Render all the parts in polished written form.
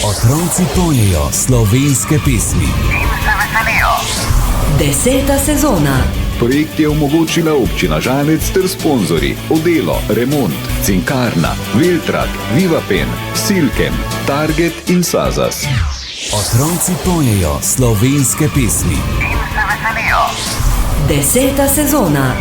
Otroci pojejo slovenske pesmi. In se veselijo. 10. sezona. Projekt je omogočila občina Žalec ter sponzorji Odelo, Remont, Cinkarna, Viltrak, Vivapen, Silkem, Target in Sazas. Otroci pojejo slovenske pesmi. In se veselijo. 10. sezona.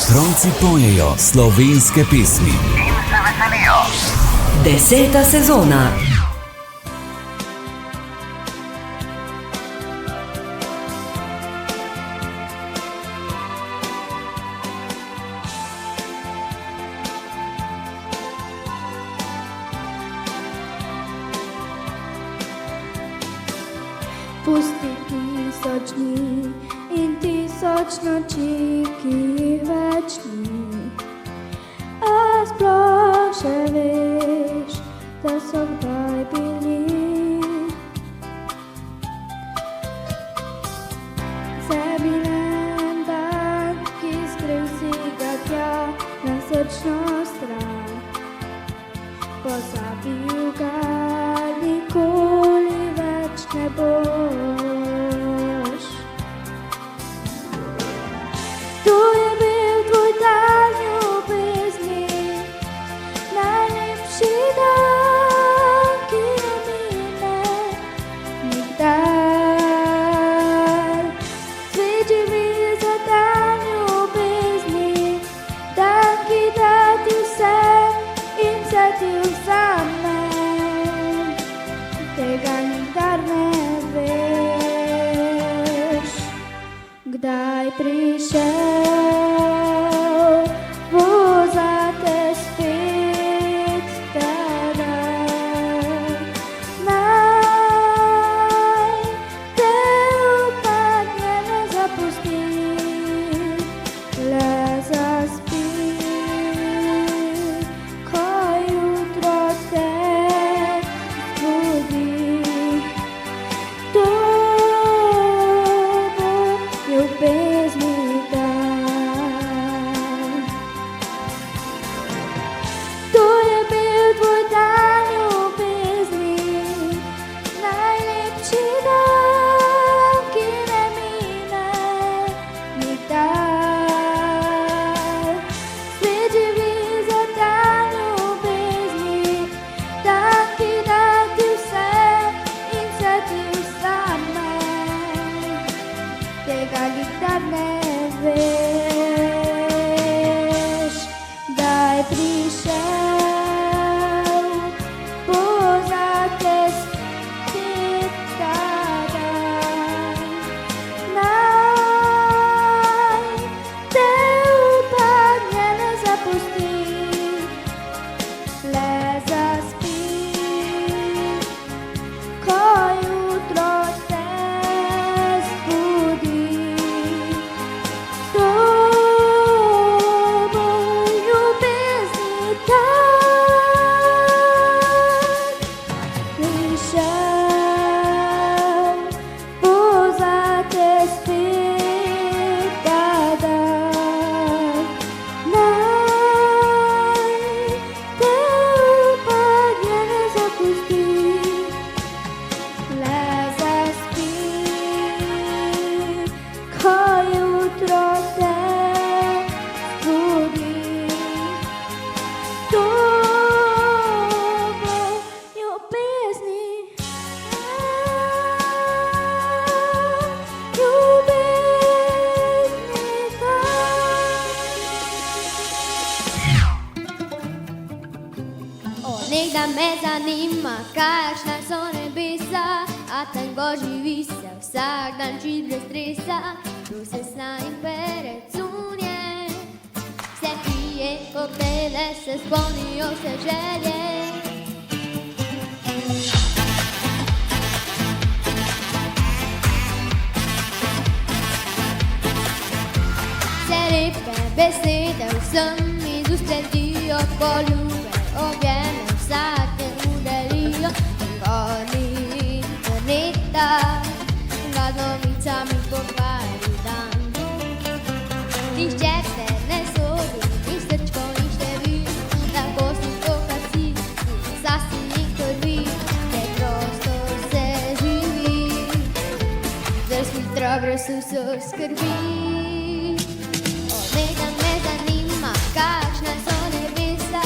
Otroci pojejo slovenske pesmi. In se veselijo. 10. sezona. Pusti tisoč dni in tisoč noči, ki jih več ni. A sploh še veš, da so kdaj bili. Zabilen dan, ki skril si ga tja na srčno stran. Pozabil ga nikoli več ne boš. To je bil tvoj dan ljubezni, najlepši dan, ki ne mine nikdar. Svet živi za dan ljubezni, dan, ki da ti vse in se ti vzame. Tega nikdar ne veš, kdaj prišel bo zate spet ta dan. Naj te upadne ne zapusti, nekdaj me zanima, kakšna so nebesa, a tango živi se vsak dan čist brez stresa. Tu se sna in pere cunje, se pije koktejle, se spomnijo vse želje. Se lepe besede vsem iz ust letijo, poljube, objeme vsak dan udelijo. Goni interneta, nad novicami pokvari dan. Nihče se ne sodi, ni srčko, ni števil, lahko si pokasi, sasi in krvi, te prostor se živi, brez filtra, brez vseh skrbi. Nekaj me zanima, kakšna so nebesa,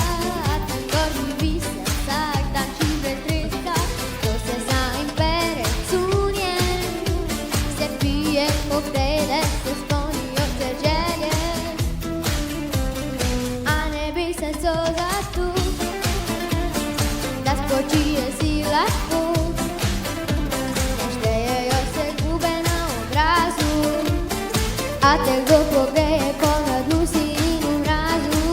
a tam gor živi se vsak dan čist brez stresa. To se zna in pere cunje, se pije koktejle, se spomnijo vse želje. A nebesa so zato, da spočije si lahko, ne štejejo se gube na obrazu, a te kdo pogreje po nadlusi in mrazu.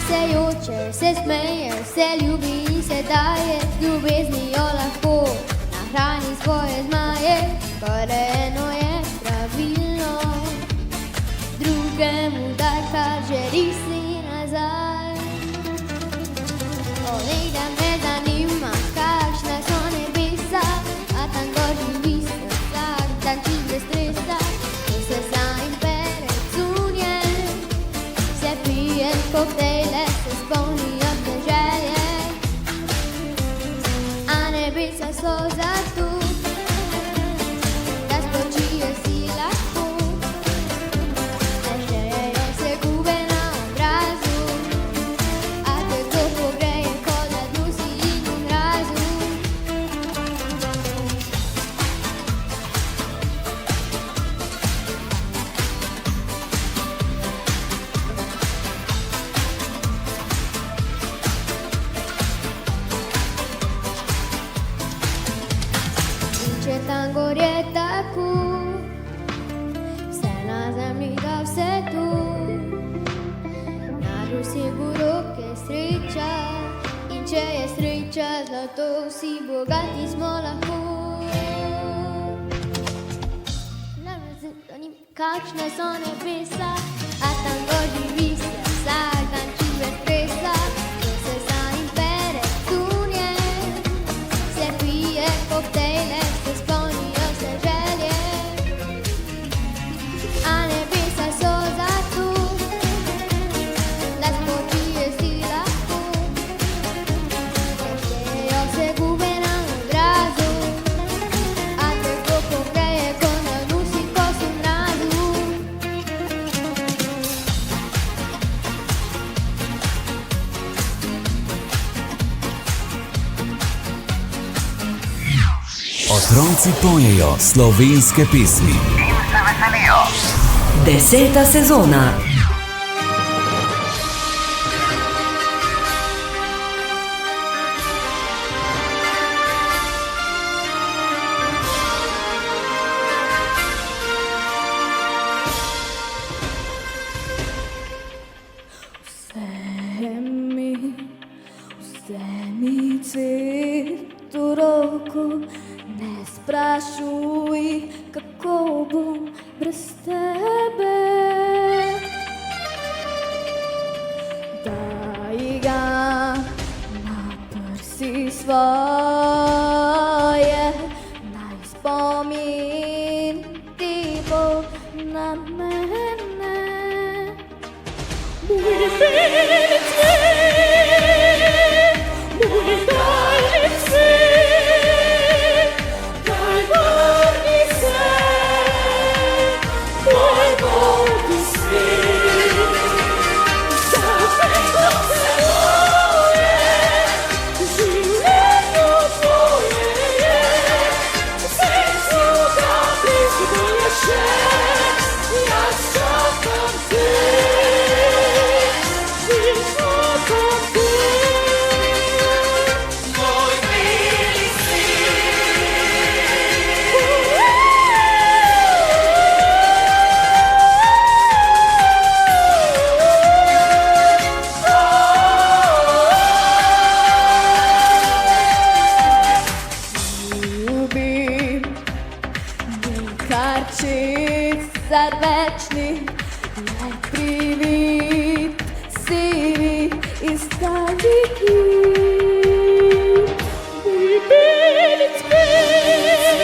Se joče, se smeje, se ljubi in se daje, z ljubeznijo lahko nahrani svoje zmaje. Skoraj eno je pravilno, drugemu daj, kar želi si nazaj. Nekdaj me zanima, kakšna so nebesa, a tam gor živi se vsak dan čist brez stresa. Tu se zna in pere cunje, se pije koktejle, se spomnijo vse želje. A nebesa so zato, da spočije si lahko, ne štejejo se gube na obrazu, a te kdo pogreje po nadlusi in mrazu. In če tam gor je tako, vse na zemlji da vse tu, na dosegu roke sreča, in če je sreča zlato, vsi bogati smo lahko. Kakšna so nebesa, a tam gor živi se vsak dan čist brez stresa. To se zna in pere cunje, se pije koktejle, se spomnijo vse želje. A nebesa so zato, da spočije si lahko, ne štejejo se gube na obrazu, a te kdo pogreje po nadlusi, ko si v mrazu. Otroci pojejo slovenske pesmi. In se veselijo. 10. sezona. Vzemi cveto roko, ne sprašuj, kako bom brez tebe. Daj ga na prsi svoje, naj spomin ti bo na mene. Moj veliki cvet, moj daljni cvet, najbolji svet, moj bolji svet. Zavredno se moje, življenje tvoje je, v srcu ga prizvoniš. kar večni, le privid sivi i stari hit. We build it space,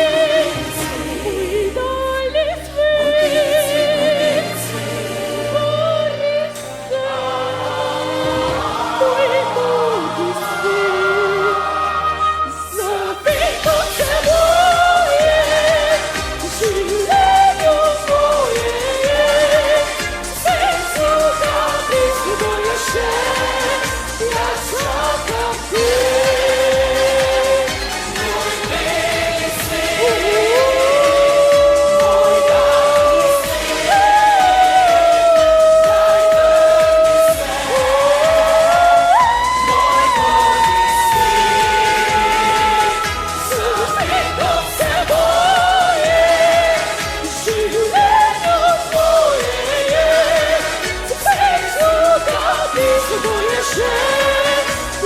we don't live space, for this we know this way. Znowu se boję, żyleniu moje, sercu gabić boję się,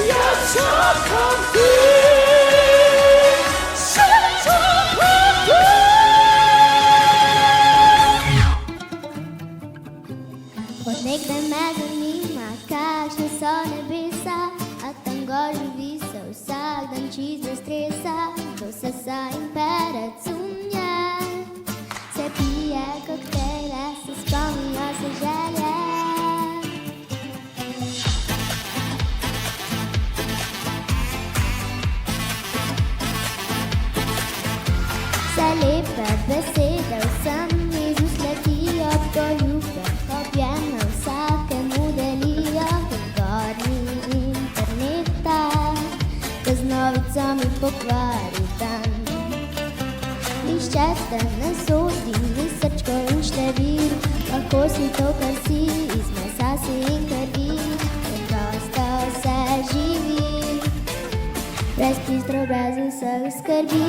ja czekam ty. Od nekdaj me zanima, kakšne so nebesa, a tam gor živi se vsak dan čist brez stresa, kdo sesa in pere cunje, se pije koktejle, se spomnijo se želje. Vse lepe besede vsem iz ust letijo, poljube, objeme vsakemu delijo, kot gorni interneta, ko z novicami pokvari dan. Nihče te ne sodi, ni srčkov in števil, lahko si to, kar si, iz mesa si in krvi, preprosto se živi, brez pistro, brez vseh skrbi.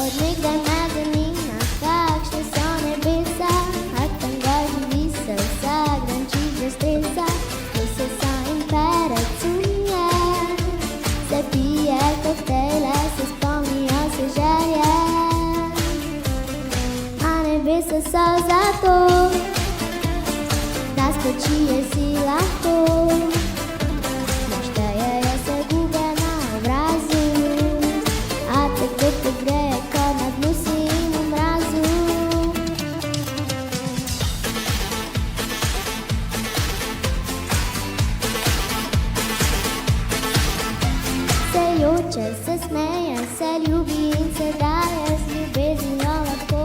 Od nekdaj me zanima, kakšne so nebesa, a tam gor živi se vsak dan čist brez stresa, ko se sa in pere cunje, se pije koktejle, se spomnijo se želje. A nebesa so zato, da spočije si lahko, naštejejo se gube na obrazu, a tako pogreje kot na dnu si in v mrazu. Se joče, se smeje, se ljubi in se daje, z ljubeznijo lahko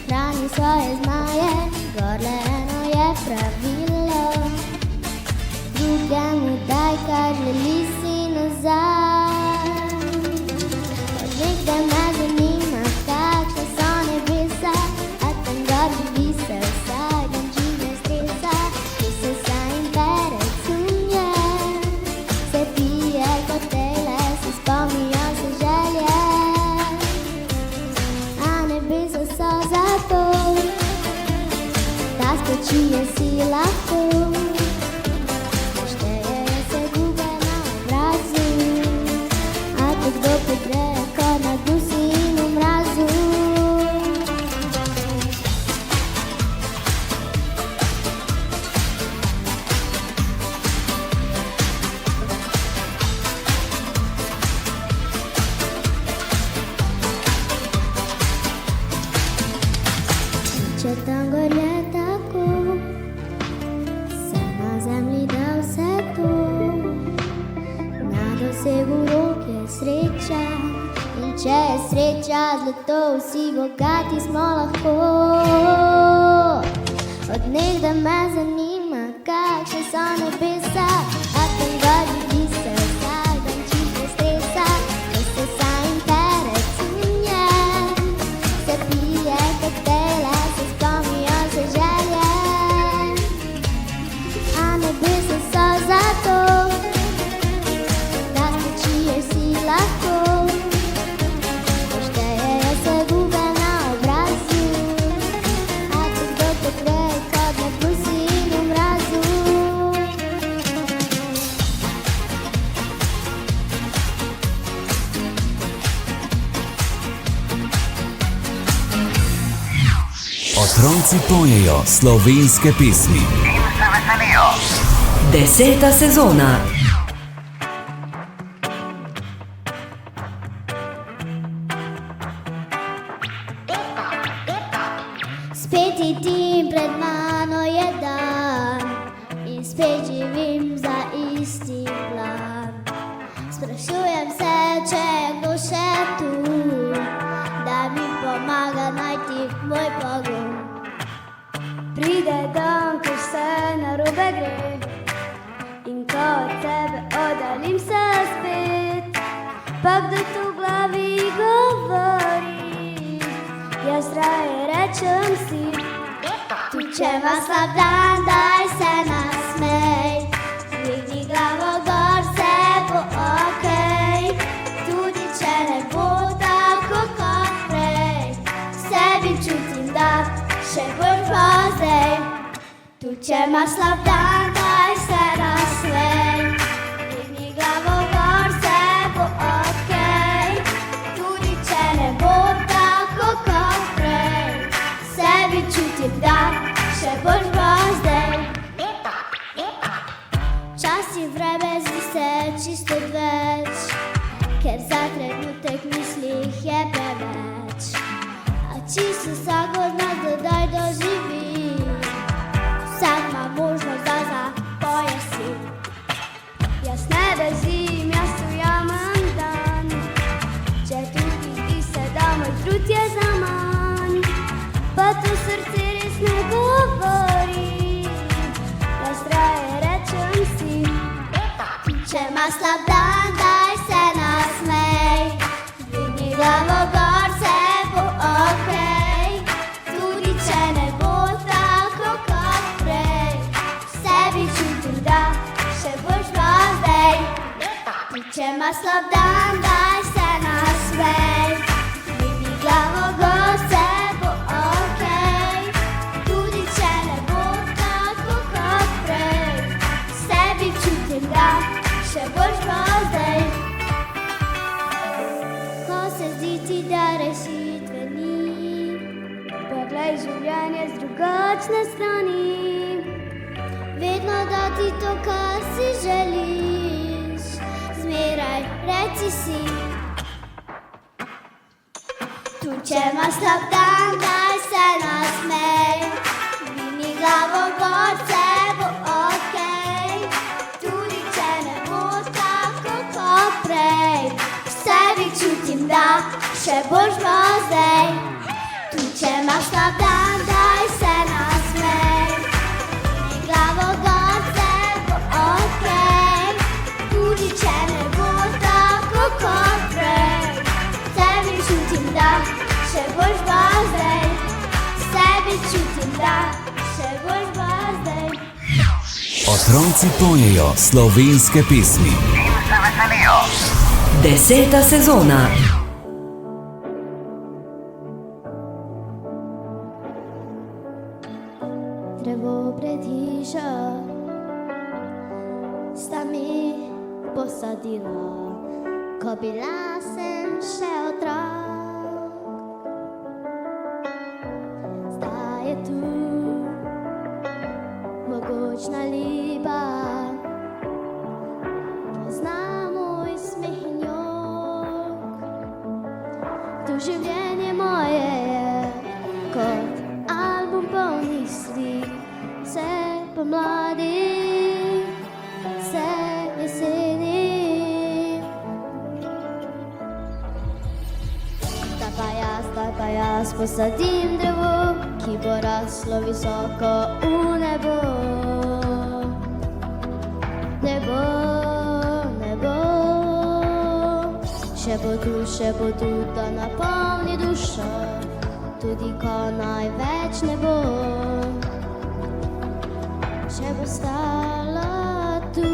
hrani svoje zmaje, gor le eno je pravilo, drugemu daj, kar želi si nazaj. Od nekdaj me zanima, kakšne so nebesa, a tam gor živi se vsak dan čist brez stresa, ko se sa in pere cunje, se pije koktejle, se spomnijo se želje. A nebesa so zato, da spočije si lahko, naštejejo se gube na obrazu, a te kdo pogreje kot na dnu si in v mrazu. Če tam gor je tako, se na zemlji da vse to, na dosegu rok je sreča, in če je sreča zlato, vsi bogati smo lahko. Od nekdaj me zanima, kakšne so nebesa, a tam gor živi se vsak dan čist brez stresa, ko se sa in pere cunje, se pije koktejle, se spomnijo se želje. A nebesa so zato, da spočije si lahko, naštejejo se gube na obrazu, a te kdo pogreje kot na dnu si in v mrazu. Otroci pojejo slovenske pesmi. In se veselijo. 10. sezona. Spet idim, pred mano je dan in spet živim za isti plan. Sprašujem se, če je kdo še tu, da mi pomaga najti moj pogum. Pride dan, ko vse narobe gre in ko od tebe oddaljim se spet, pa kdo tu v glavi govori, jaz raje rečem si. Tu če ima slab dan, daj se nasmej, dvigni glavo gor, vse bo okej. Tudi če ne bo tako kot prej, v sebi čutim, da še bolj pa zdaj. Tu če ima slab dan, daj se nasmej, dvigni glavo gor, vse bo okej. Tudi če ne bo tako kot prej, v sebi čutim, da še bolj pa zdaj. Včasih vreme zdi se čisto odveč, ker za trenutek mislih je preveč. A čisto vsak od nas dodaj doživi, vsak ima možnost, da zapoje si. Jaz ne bežim, jaz ujamem dan, če tudi zdi se, da moj trud je zaman, pa to srce res ne govori, jaz raje rečem si. Če ima slab dan, daj se nasmej, dvigni glavo gor, vse bo okej. Tudi če ne bo tako kot prej, v sebi čutim, da še boš pa zdaj. Če ima slab dan, daj se nasmej, dvigni glavo gor, vse bo okej. Tudi če ne bo tako kot prej, v sebi čutim, da še boš pa zdaj. Ko se zdi ti, da rešitve ni, poglej življenje z drugačne strani. Vedno da ti to, kar si želiš, zmeraj reci si. Tu če ima slab dan, daj se nasmej, dvigni glavo gor, vse bo okej. Tudi če ne bo tako kot prej, v sebi čutim, da še boš pa zdaj. Tu če ima slab dan, daj se nasmej, dvigni glavo gor, vse bo okej. Tudi če ne bo tako kot prej, v sebi čutim, da še boš pa zdaj. V sebi čutim, da še boš pa zdaj. Otroci pojejo slovenske pesmi. In se veselijo. 10. sezona. Drevo pred hišo sta mi posadila, ko bila sem še otrok. Zdaj je tu mogočna lipa, pozna moj smeh in jok. Tu življenje moje je kot album polnih slik, vse pomladi, vse jeseni. Zdaj pa jaz posadim drevo, ki bo raslo visoko v nebo. Nebo, nebo, še bo tu, da napolni dušo, tudi ko največ ne bo. Še bo stalo tu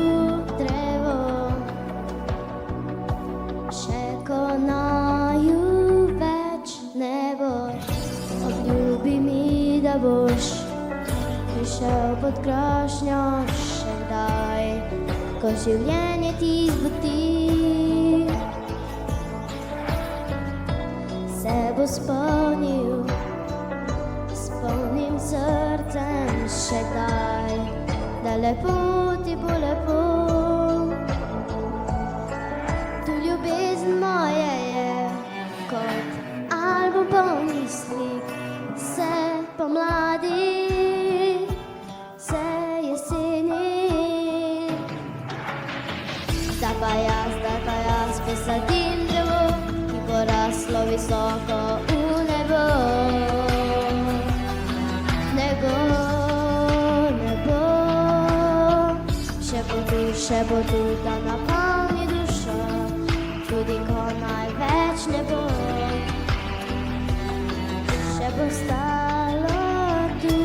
drevo, še ko naju več ne bo. Obljubi mi, da boš prišel pod krošnjo še kdaj, ko življenje ti zboti. Se bo spomnil posadim drevo, ki bo raslo visoko v nebo. Nebo, nebo, še bo tu, da napolni dušo, tudi ko največ ne bo. Še bo stalo tu,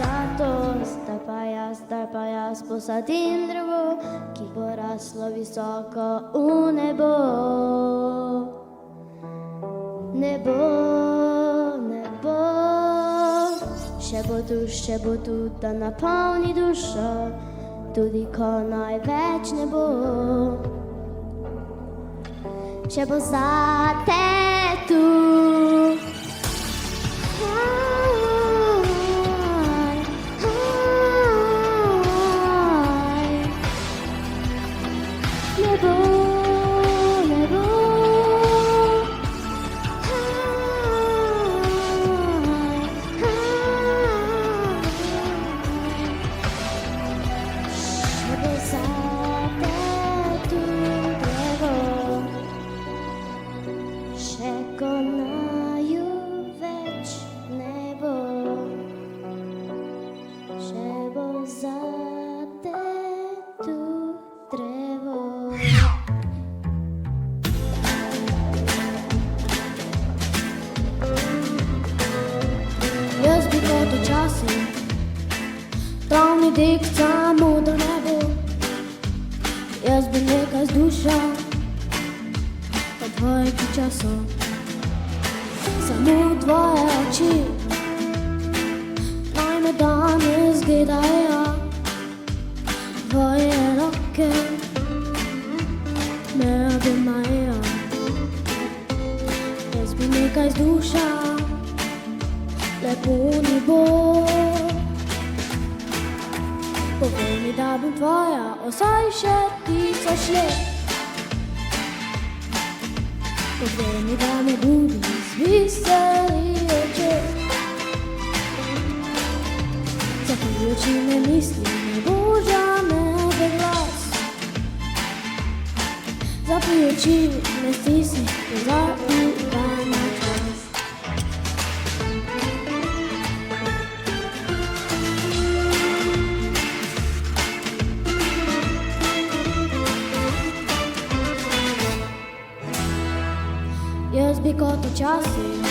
zato zdaj pa jaz posadim drevo, ki bo raslo visoko v nebo. Nebo, nebo, še bo tu, da napolni dušo, tudi ko največ ne bo. Še bo zate tu. Nebo, nebo, še bo zate tu drevo, še ko naju več ne bo. Še bo zate tu drevo. Jaz bi kot včasih, travni dekca, modro nebo. Jaz bi nekaj z dušo, pa tvoje kiča so samo tvoje oči. Naj me danes gledajo tvoje roke, me objemajo. Jaz bi nekaj z dušo, lepo ni bo. Povej mi, da bom tvoja vsaj še 1000 let. Povej mi, da me budi zbisteri oči. Zapijoči me misli, ne boža me glas. Zapijoči me stisni, pozabi na čas. Jaz bi kot včasih,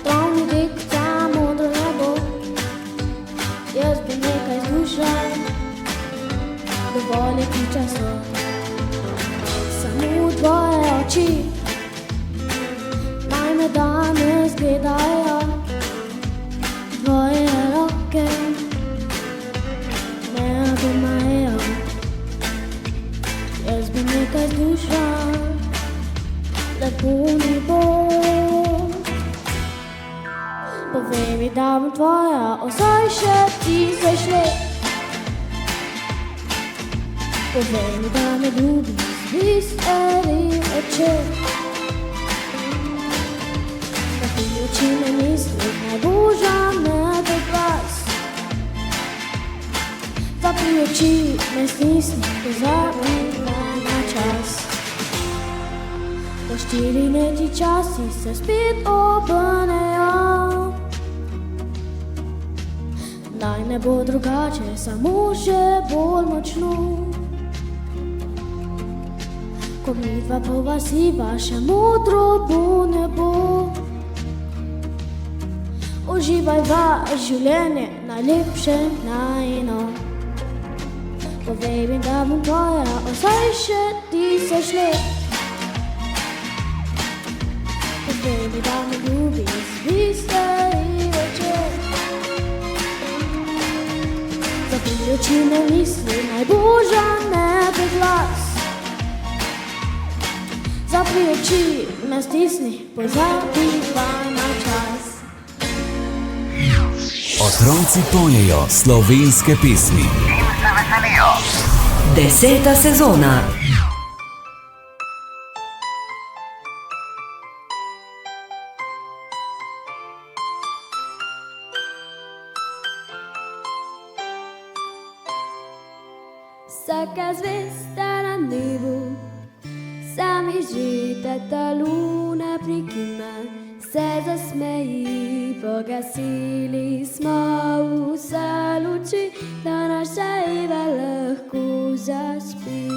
travni dekca, modro nebo. Jaz bi nekaj zgušal, dovolj je kiča so samo tvoje oči. Naj me danes gledajo tvoje roke, me objemajo. Jaz bi nekaj zgušal, lepo ni bo. Povej mi, da bom tvoja vsaj še 1000 let. Povej mi, da me ljubiš zbisteri oči. Zapijoči me misli, naj boža me glas. Zapijoči me stisni, pozabi na čas. Po 4 leti časi se spet obrnejo. Naj ne bo drugače, samo še bolj močno. Ko midva povasiva, še modro bo nebo. Uživaj v življenje, najlepše najino. Povej mi, da bom tvoja vsaj še 1000 let. Povej mi, da me ljubiš zbisteri oči. Zapijoči me misli, naj boža me glas. Zapijoči me stisni, pozabi na čas. Otroci pojejo slovenske pesmi. In se veselijo. 10. sezona. Vsaka zvezda na nebu Zamižita luna prikima, se zasmeji, pogasili smo vse luči, da naša Eva lahko zaspi.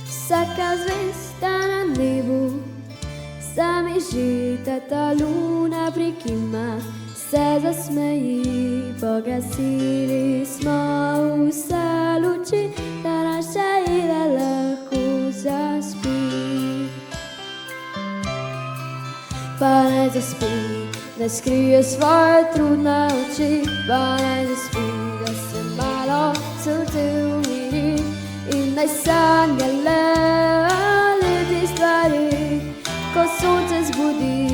Vsaka zvezda na nebu, zamižita luna prikima, se zasmeji, pogasili smo vse luči, da naša Eva lahko zaspi. Pa naj zaspi, da skrije svoje trudne oči, pa naj zaspi, da se malo srce umiri in naj sanja le lepi stvari, ko sonce zbudi,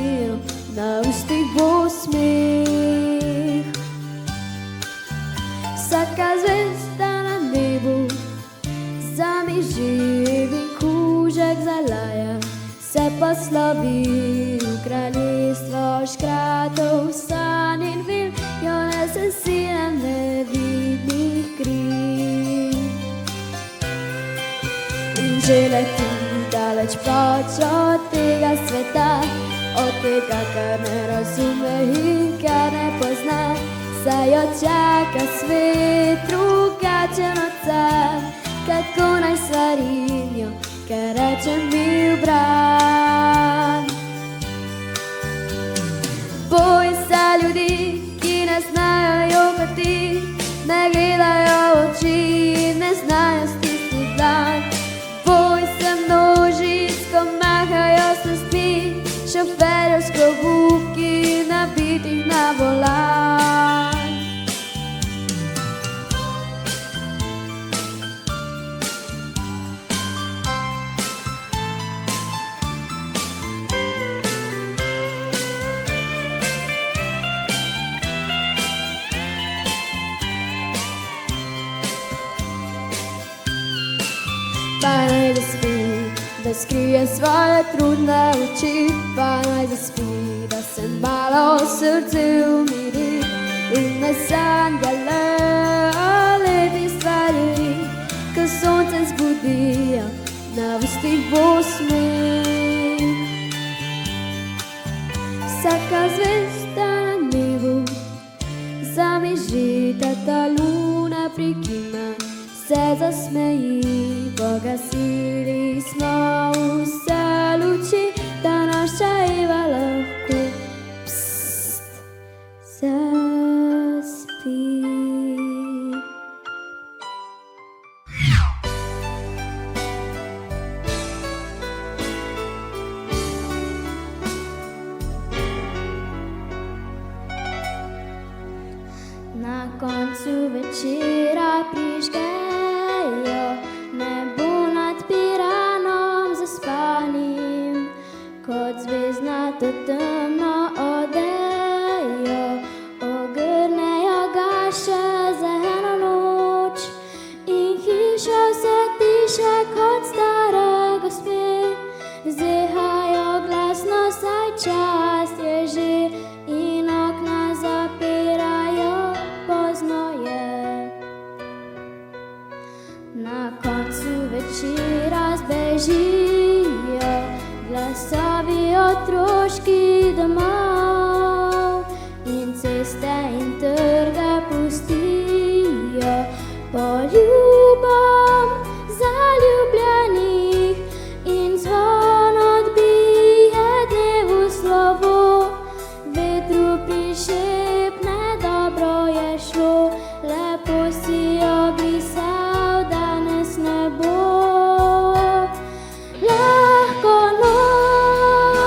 na ustih bo smeh. Vsaka zvezda na nebu zamiži, in kužek zalaja, se pa slavi v kraljestvo škratov, san in vil, jo nese sila nevidnih kril. In že leti daleč proč od tega sveta, od tega, kar ne razume in kar ne pozna, saj jo čaka svet drugačen od sam, kako naj svarim jo, ker reče mi v bran. Boj se ljudi, ki ne znajo jokati, ne gledajo v oči in ne znajo stisniti dlan. Boj se množic, ko mahajo s pestmi, šoferjev s klobuki, nabitih na volan. Pa naj zaspi, da skrije svoje trudne oči, pa naj zaspi, da se malo srce umiri in naj sanja le lepi stvari, ko sonce zbudi, na ustih bo smeh. Vsaka zvezda na nebu zamižita luna prikima, se zasmeji, pogasili smo vse luči, da naša Eva lahko zaspi. Na koncu večera prižgejo nebo nad Piranom zaspanim, kot zvezdnato temno odejo ogrnejo ga še za eno noč in hiša vse tiše kot stare gospe, zehajo glasno, saj čas je že in okna zapirajo, pozno je. Na koncu večera zbežijo glasovi otroški domov in ceste in trge pustijo poljubom zaljubljenih in zvon odbije dnevu slovo, vetru prišepne, dobro je šlo, lepo si obrisal, danes ne bo. Lahko noč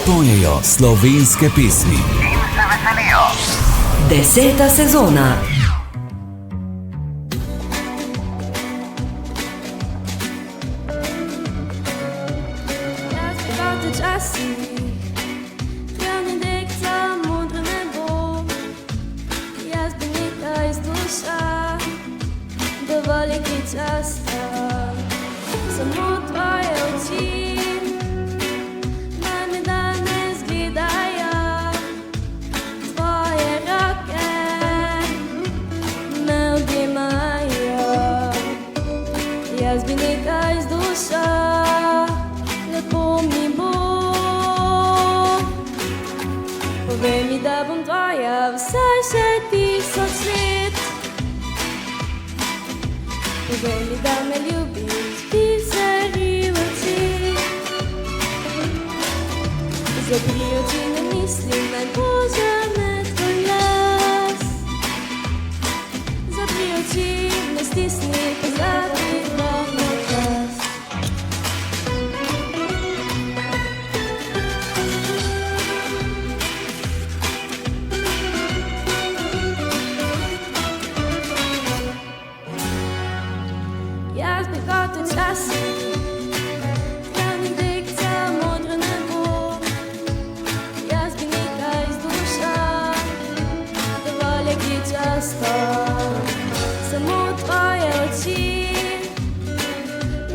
pojejo slovenske pesmi. In se veselijo. 10. sezona. Samo tvoje oči name danes gledajo, tvoje roke me objemajo. Jaz bi nekaj z dušo, lepo mi bo. Povej mi, da bom tvoja vsaj še 1000 let. Povej mi, da me ljubiš, pisari v oči. Zapri oči, ne mislim, naj požene tvoj glas. Zapri oči, ne stisni, pozabi ravno čas. Jaz bi hotel časih hranit dekca, modro nebo. Jaz bi nekaj z dušo, dovolj je kičasto. Samo tvoje oči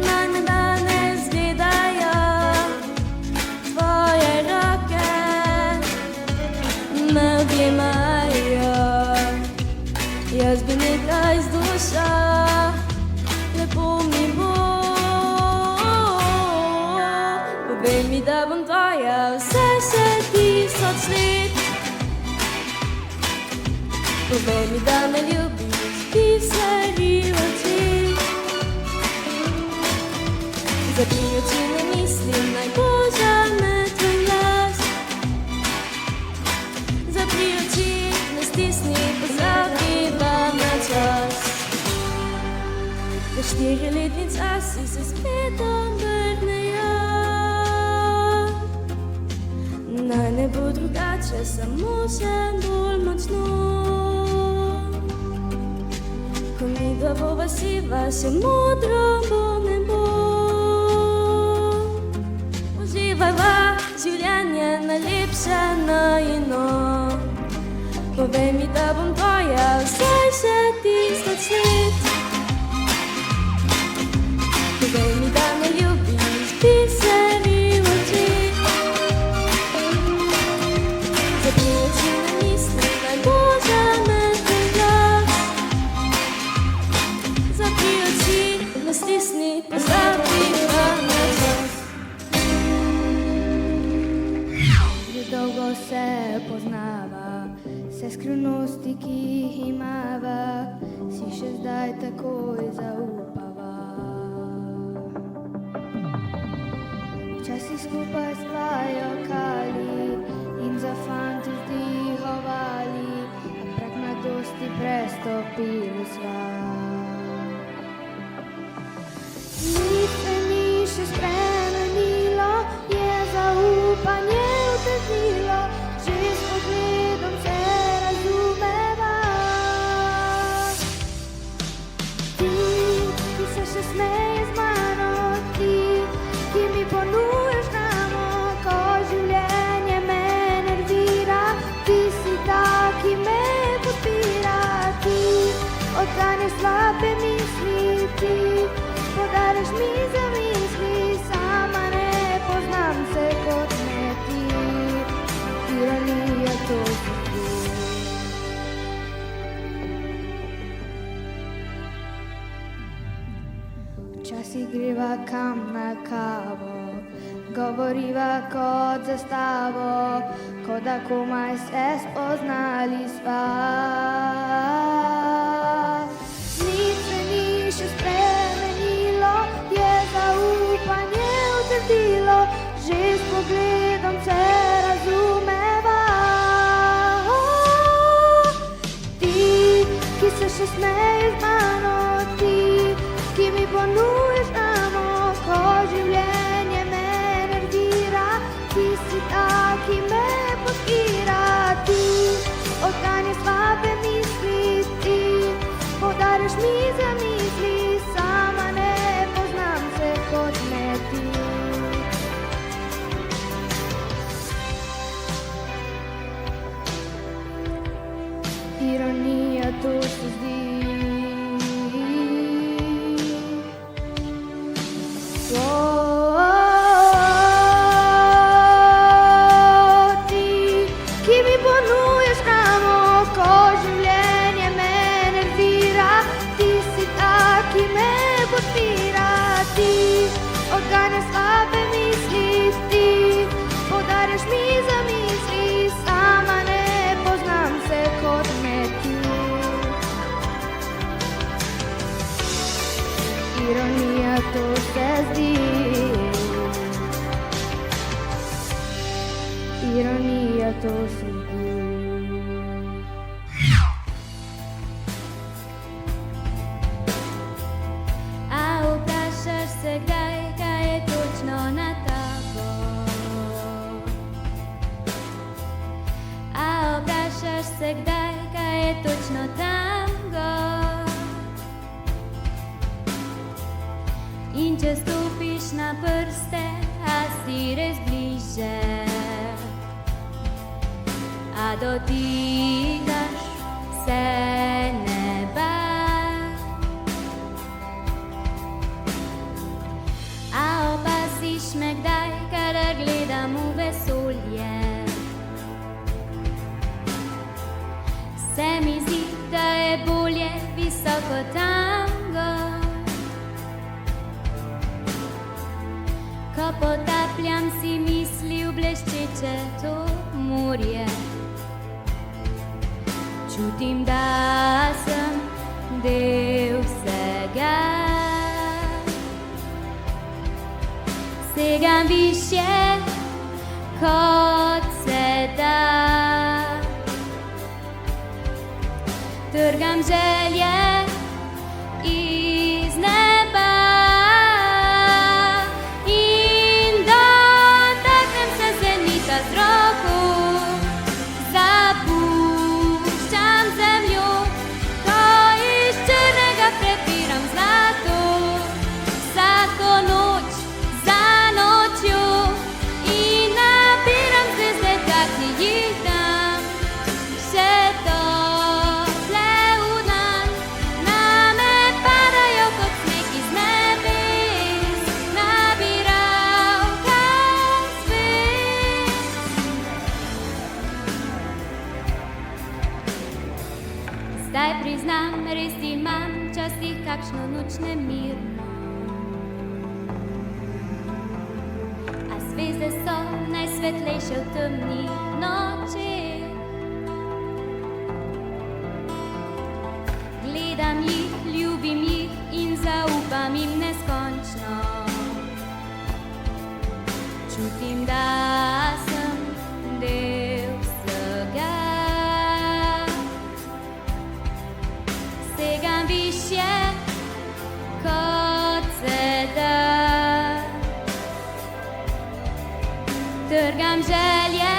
naj me danes gledajo, tvoje roke me objemajo. Jaz bi nekaj z dušo, lepo mi bo. Povej mi, da bom tvoja vsaj še 1000 let. Povej mi, da me ljubiš, pisari v oči. Zapri oči, ne mislim, naj požene tvoj glas. Zapri oči, ne stisni, pozabi na čas. Da 4-letni časi se spet obrnejo. Naj ne bo drugače, samo še bolj močno. Ko midva bova siva, še modro bo nebo. Uživajva življenje najlepše najino. Povej mi, da bom tvoja vsaj še 1000 let. Povej mi, da me ljubiš, pisari v oči. Zapri oči, ne misli, naj požene tvoj glas. Zapri oči, ne stisni, pozabi na čas. Že dolgo se poznava, vse skrivnosti, ki jih imava, si še zdaj takoj zaupava. Včasih skupaj sva jokali in za fante vzdihovali, a prag mladosti prestopili sva. Nič se ni še spremenilo, je zaupanje utrdilo, že s pogledom se razumeva. Ti, ki se še smeje z mano, ti, ki mi ponujaš namo, ko življenje me nervira. Ti si ta, ki me podpira, ti odganjaš slabe misli, ti podariš mi zamisli. Sama ne poznam se kot ne ti, tiranija to si ti. Včasih greva kam na kavo, govoriva kot za stavo, kot da komaj se spoznali sva. Nič se ni še spremenilo, je zaupanje utrdilo, že s pogledom se razumeva. Ti, ki se še smeješ z mano, ti, ki mi ponujaš namo, ko življenje me nervira. Ti si ta, Ironija to se zdi. Ti, ki mi ponujaš hrano, ko življenje me nervira, ti si ta, ki me podpira. Ti odganjaš slabe misli, ti podarjaš mi zamisli, sama ne poznam se kot me ti. Ironija to se zdi. Ironija to se zdi. A vprašaš se kdaj, kaj je točno na tabo? A vprašaš se kdaj, kaj je točno tam gor? In če stopiš na prste, a si res bliže, a dotikaš se neba. A opaziš me kdaj, kadar gledam v vesolje? Se mi zdi, da je bolje visoko tam gor. Ko potapljam si misli v bleščeče to morje, čutim, da sem del vsega. Segam višje, kot se da. Trgam želje iz neba in dotaknem se zenita z roko. Zapuščam zemljo, ko iz črnega prepiram zlato. Vsako noč za nočjo in nabiram zvezde, da ti jih dam. Še tople v dan name padajo kot sneg iz nebes, nabiralka zvezd. Zdaj priznam, res imam včasih kakšno noč nemirno, a zvezde so najsvetlejše v temnih nočeh. Gledam jih, ljubim jih in zaupam jim neskončno. Čutim, da sem del vsega. Segam višje, kot se da. Trgam želje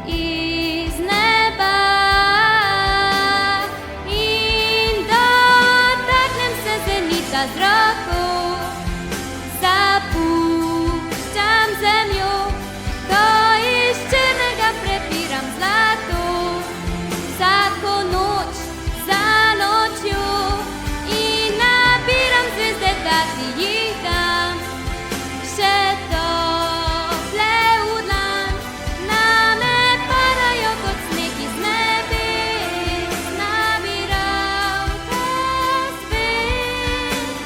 iz neba in dotaknem se zenita z roko. Zapuščam zemljo, ko iz črnega prepiram zlato. Vsako noč za nočjo in nabiram zvezde, da ti jih dam. Še tople v dan name padajo kot sneg iz nebes, nabiralka zvezd.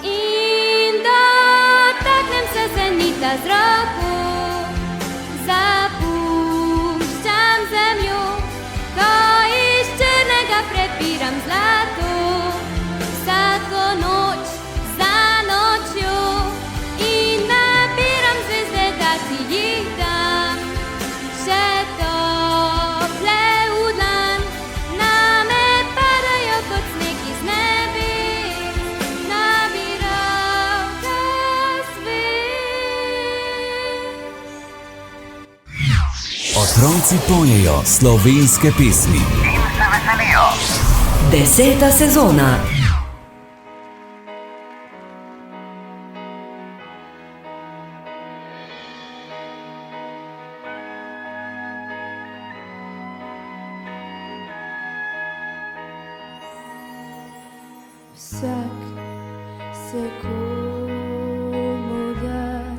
In dotaknem se zenita z roko. Zapuščam zemljo, ko iz črnega prepiram zlato. Vsako noč za nočjo in nabiram zvezde, da ti jih dam. Še tople v dan name padajo kot sneg iz nebes, nabiralka zvezd. Otroci pojejo slovenske pesmi. In se veselijo. 10. sezona. Vsak se komu dar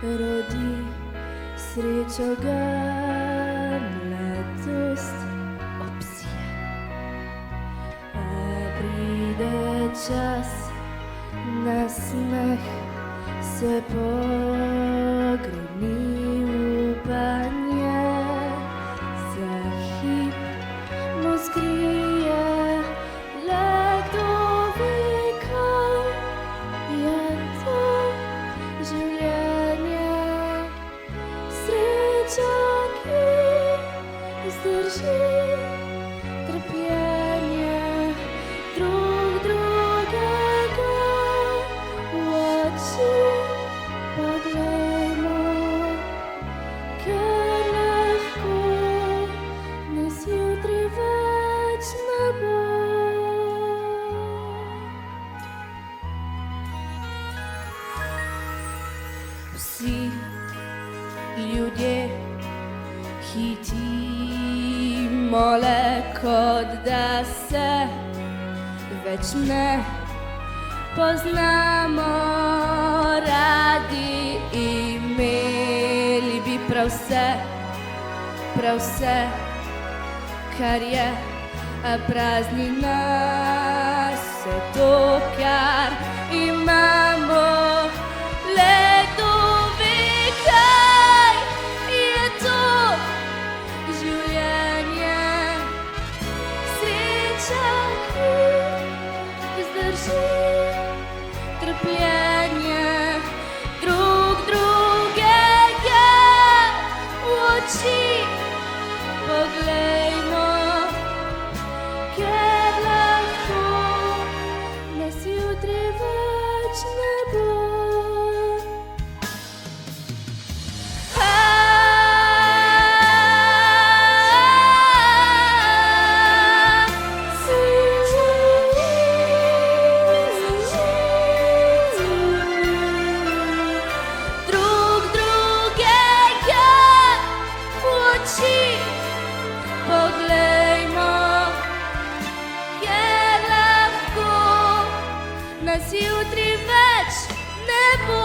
rodi, srečo ga mladost obsije. A pride čas, na smeh se pogreni upanje, za hip mu skrije le kdo ve, kaj je to življenje. Sreča, ki zdrži trpljenje drug drugega v oči poglejmo, ker lahko nas jutri več ne bo. Vsi ljudje hitimo le, kot da se več ne poznamo. Radi imeli bi prav vse, kar je, a prazni nas vse to, kar imamo. Le kdo ve, kaj je to življenje. Sreča, ki zdrži trpljenje drug drugega v oči poglejmo, ker lahko nas jutri več ne bo. Drug drugega v oči poglejmo, ker lahko nas jutri več ne bo.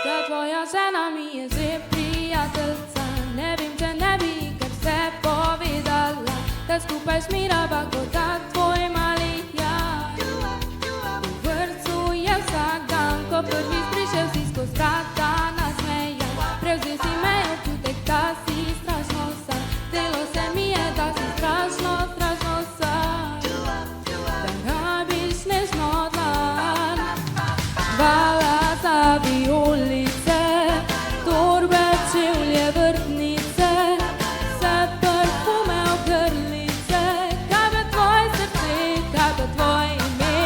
Ta tvoja žena mi je že prijateljica, ne vem, če ne bi kar vse povedala, da skupaj šmirava kot ta tvoj mali jaz. V vrtcu je vsak dan, ko prvič prišel si skozi vrata nasmejan. Prevzel si me občutek, da si strašno sam, zdelo se mi je, da si strašno, strašno sam. Da rabiš nežno dlan, hvala za vijolice, torbe, čevlje, vrtnice, vse parfume, ogrlice. Kaj pa tvoje srce, kaj pa tvoje ime?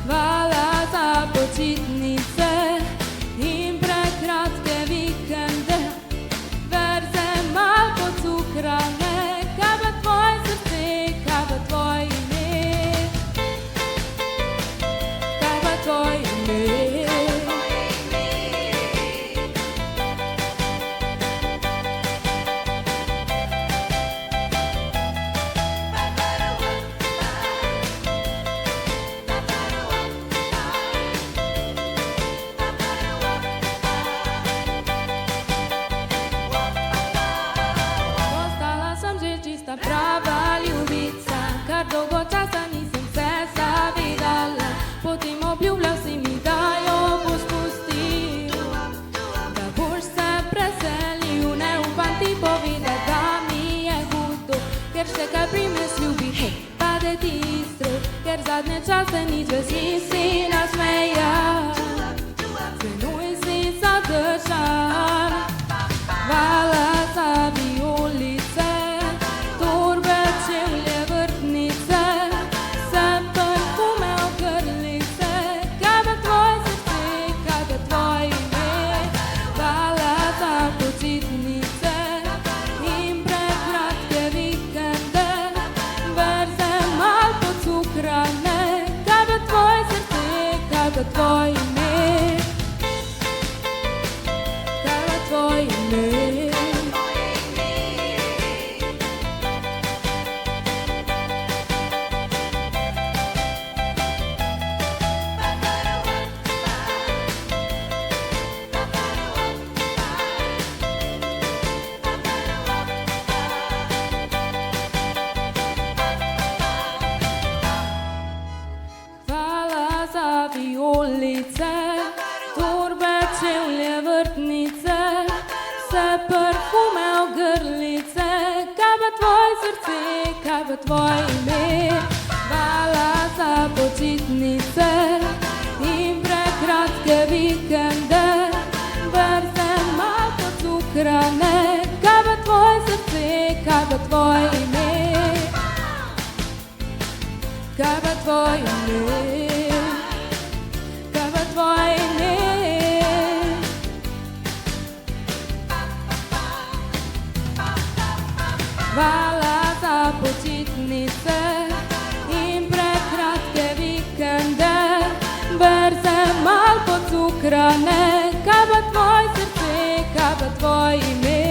Hvala za počitnice in prekratke vikende, verze mal pocukrane. Kaj pa tvoje srce, kaj pa tvoje ime? Kaj pa tvoje ime? Postala sem že čista prava ljubica, kar dolgo časa nisem se zavedala. Potem obljubljal si mi, da jo boš pustil, da boš se preselil. Ne upam ti povedati, da mi je hudo, ker še kaj primeš ljubi, hej, pade ti strah, ker zadnje čase nič več nisi nasmejal. Z menoj si zadržan, hvala za vijolice, torbe, čevlje, vrtnice. ga tvoje ime, kaj ga tvoje ime. Violice, torbe, čevlje, vrtnice, vse parfume, ogrlice, kaj pa tvoje srce, kaj pa tvoje ime. Hvala za počitnice in prekratke vikende, brze malo cukrane, kaj pa tvoje srce, kaj pa tvoje ime, kaj pa tvoje ime. Tvoje ime. Hvala za počitnice in prekratke vikende, brze malo pocukrane, kaj pa tvoje srce, kaj pa tvoje ime.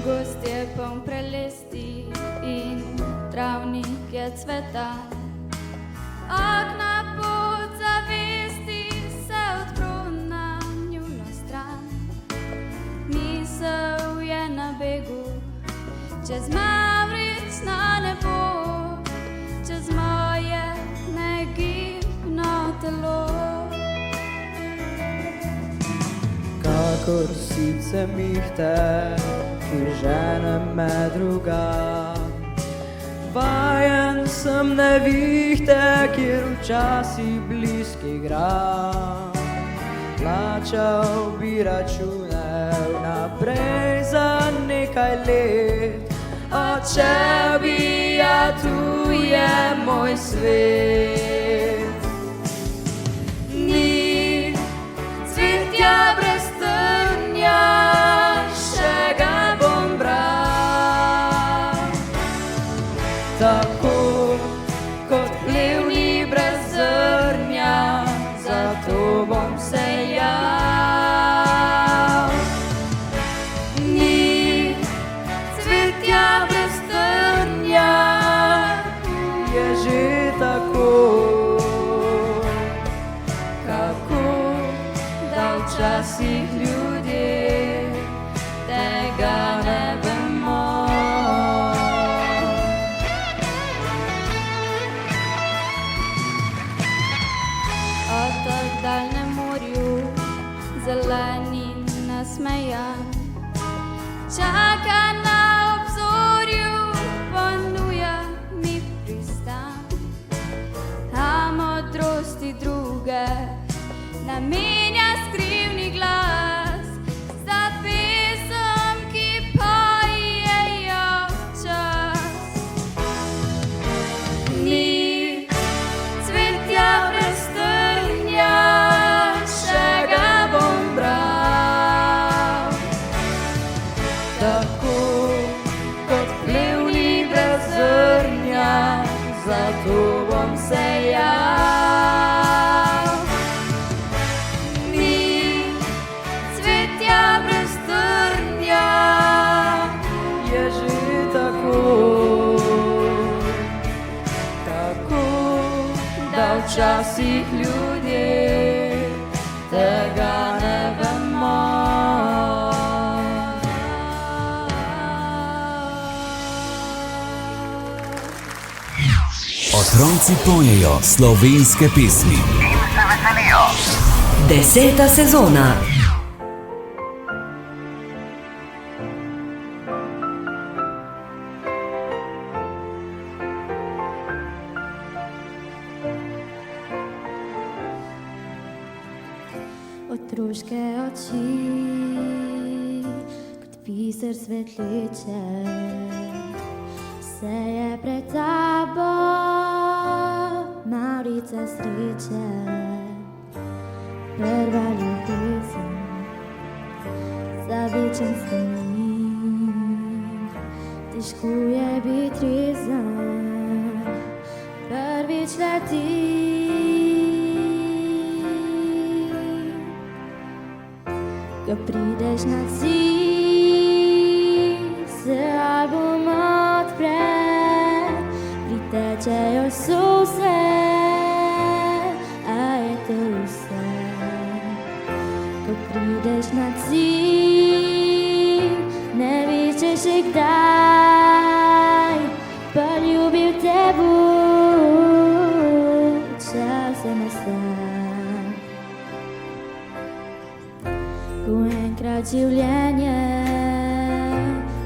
Gozd je poln prelisti in travnik je cvetan, okna pod zavesti se odpro na njuno stran. Misel je na begu čez mavrično nebo, čez moje negibno telo. Kakor sice mihte, ki žene me drugam, vajen sem nevihte, kjer včasih bliski gram. Plačal bi račune vnaprej za nekaj let, oče bi, ja tu je moj svet. Ni cvetja brez trnja, še ga bom bral. Tako kot plev ni brez zrnja, zato bom sejal. Ni cvetja brez trnja, je že tako. Kako da včasih ljudje tega ne vemo. Otok dal na morju, zelen in nasmejan, čaka na obzorju, ponuja mi pristan. A modrosti druge namenja skrivni glas, za pesem, ki pojejo čas. Ni cvetja brez trnja, še ga bom bral. Tako kot plev ni brez zrnja, zato bom sejal. Včasih ljudje tega ne vemo. Otroci pojejo slovenske pesmi. In se veselijo. 10. sezona. Otroške oči, kot biser svetleče, vse je pred tabo, Maurica sreče, prva ljubezen, za večen spomin, težko je biti rezen, prvič leti. Ko prideš na cilj, se album odpre, pritečejo solze, a je to vse. Ko prideš na cilj, ne veš, če še kdaj poljubil te bo, čas se nastaja. Ko enkrat življenje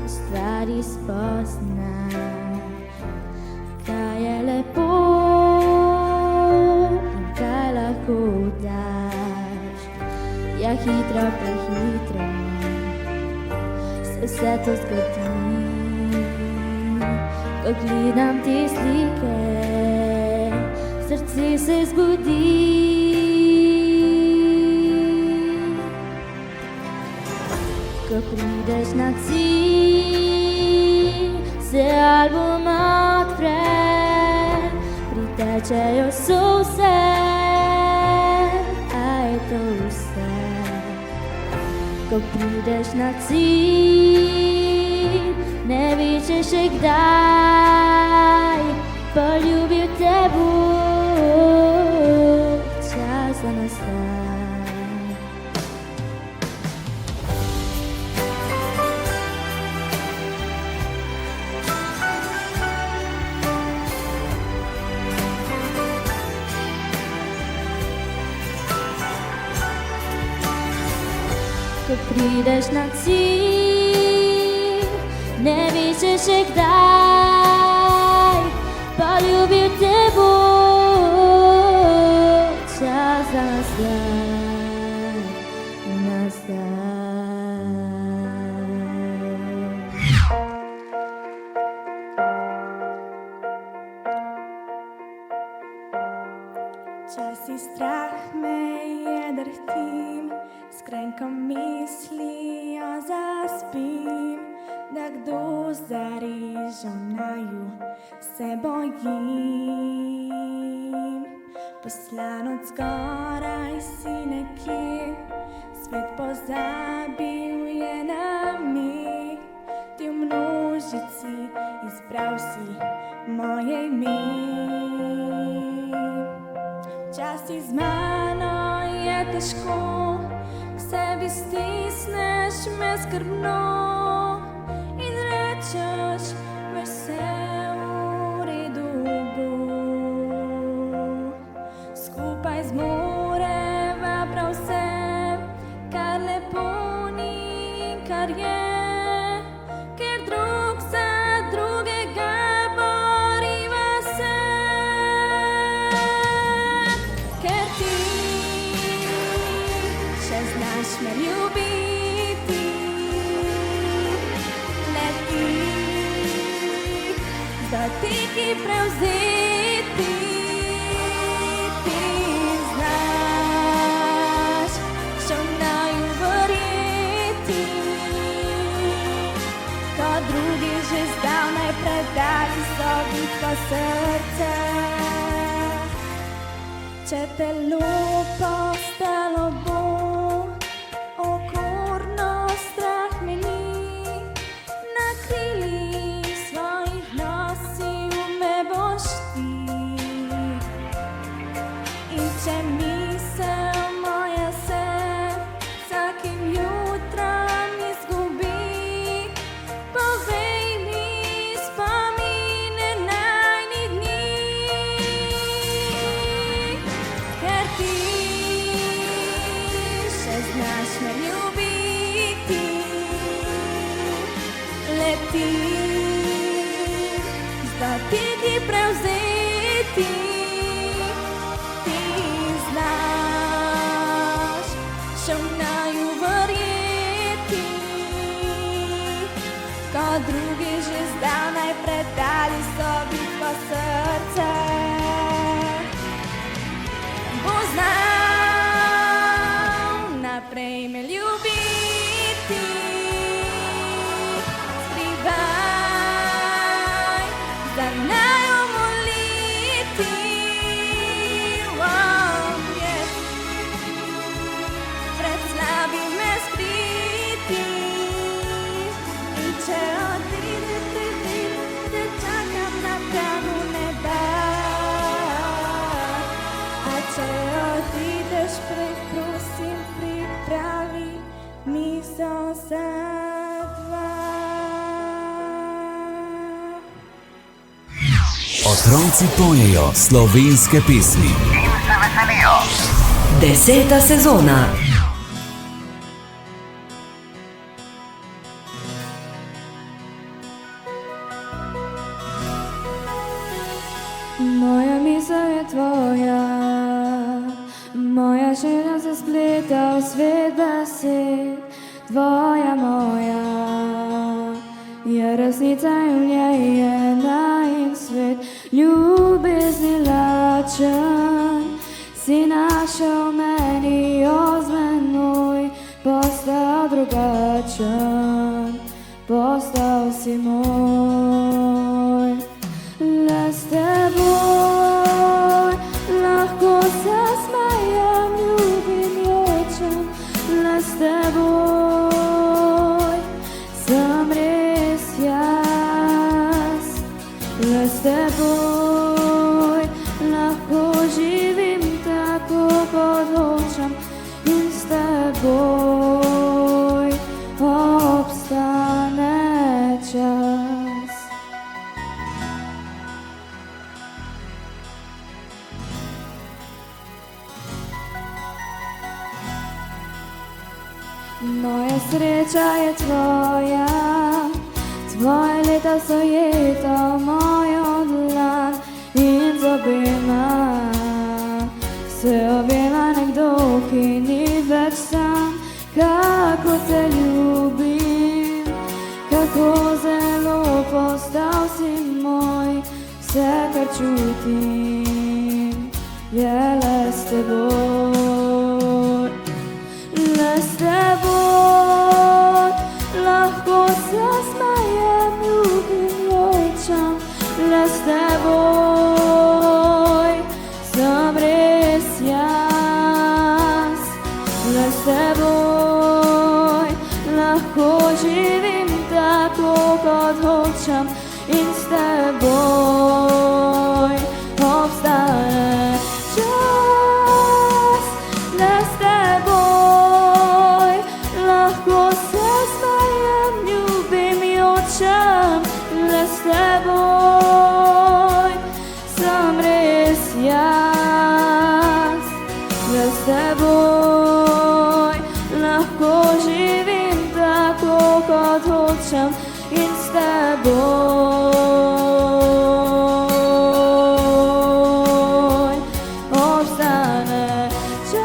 stvari spoznaš, kaj je lepo in kaj lahko daš. Ja, hitro, prehitro se vse to zgodi. Ko gledam te slike, srce se zbudi. Ko prideš na cilj, se album odpre, pritečejo solze, a je to vse. Ko prideš na cilj, ne veš, če še kdaj poljubil te bo, čas za nastaja. Ko prideš na cilj, ne veš, če še kdaj poljubil te bo, čas za nazaj, nazaj. Včasih strah me je, drhtim, s krenkom mislijo zaspim, da kdo zarižo naju se bojim. Poslan od zgoraj si nekje, svet pozabil je na mig, ti v množici izbral si moje ime. Včasih z mano je težko, k sebi stisneš me skrbno in rečeš, vse v redu bo. Skupaj zmoreva prav vse, kar lepo ni in kar je, ker drug za drugega boriva se. Ker ti še znaš me ljubiti, leti, dotiki prevzeti. Ti znaš še v naju verjeti, ko drugi že zdavnaj predali so bitko srce. Če telo postalo bo okorno, strah me ni, na krilih svojih nosil me boš ti. In če misel moja se vsakim jutrom izgubi, povej mi spomine najnih dni. Ker ti še znaš me ljubiti, leti, z dotiki prevzeti. Ti znaš še v naju verjeti, Otroci pojejo slovenske pesmi. In se veselijo. 10. sezona. Moja misel je tvoja, moja želja se spleta v svet besed. Tvoja moja je resnica in v njej je najin svet. Ljubezni lačen si našel meni, z menoj postal drugačen, postal si moj. Le s teboj lahko se smejem, ljubim, jočem. Le s teboj sem res jaz. Le s teboj lahko živim tako, kot hočem. In s teboj obstane čas. Moja sreča je tvoja, tvoje leta so jeta v mojo dlan. In z obema se objema nekdo, ki ni več sam. Kako te ljubim, kako zelo postal si moj. Vse, kar čutim, je le s teboj. Le s teboj lahko se smejem, ljubim, jočem. Le s teboj sem res jaz. Le s teboj lahko živim tako, kot hočem. In s teboj obstane čas. Le s teboj lahko se smejem, ljubim, jočem. Le s teboj sem res jaz. Le s teboj lahko živim tako, kot hočem. In s teboj obstane čas.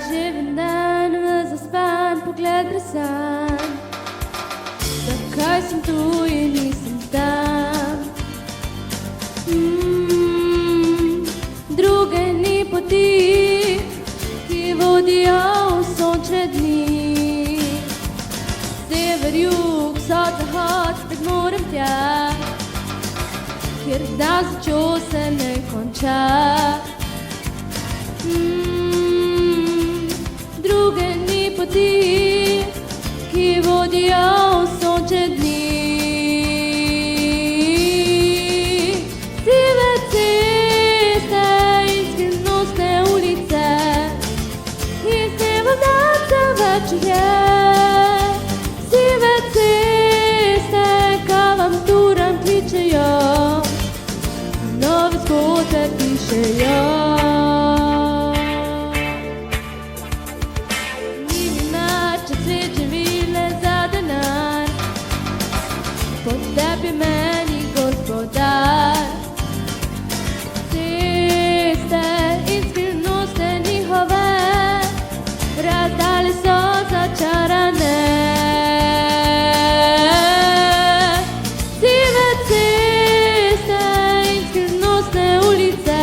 Živim dan v zaspan pogled brisan. Zakaj sem tu in nisem tam? Druge ni poti, ki vodijo v sončne dni. Sever, jug, vzhod, zahod, spet moram tja, kjer dan začel se ne konča. Druge ni poti, ki vodijo v sončne dni. Sive ceste in skrivnostne ulice, in se vodaca več je. Sive ceste kavanturam kličejo, nove zgodbe pišejo. Tebi meni gospodar. Ceste in skrivnosti njihove razdalje so začarane. Sive ceste in skrivnostne ulice,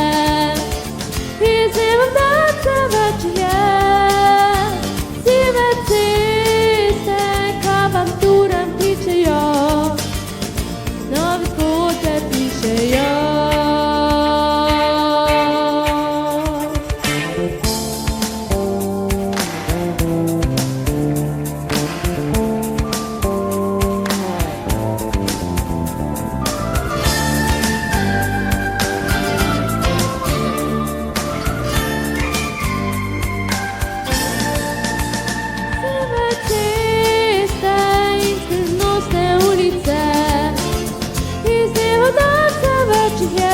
večjih je.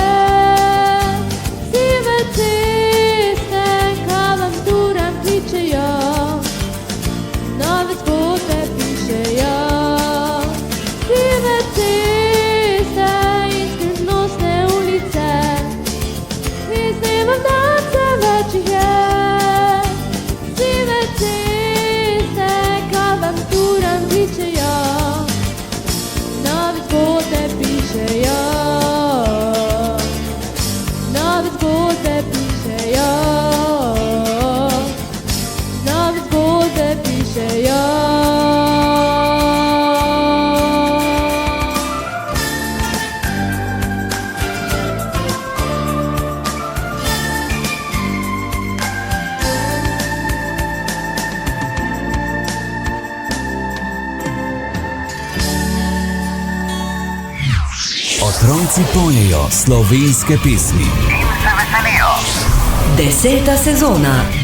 Sive ceste k avanturam kličejo, nove zgodbe pišejo. Sive ceste in skrivnostne ulice, iz dneva v dan se več jih je. Sive ceste k avanturam kličejo, nove zgodbe pišejo. Nove zgodbe pišejo. Nove zgodbe pišejo. Otroci pojejo slovenske pesmi. In se veselijo. 10. sezona.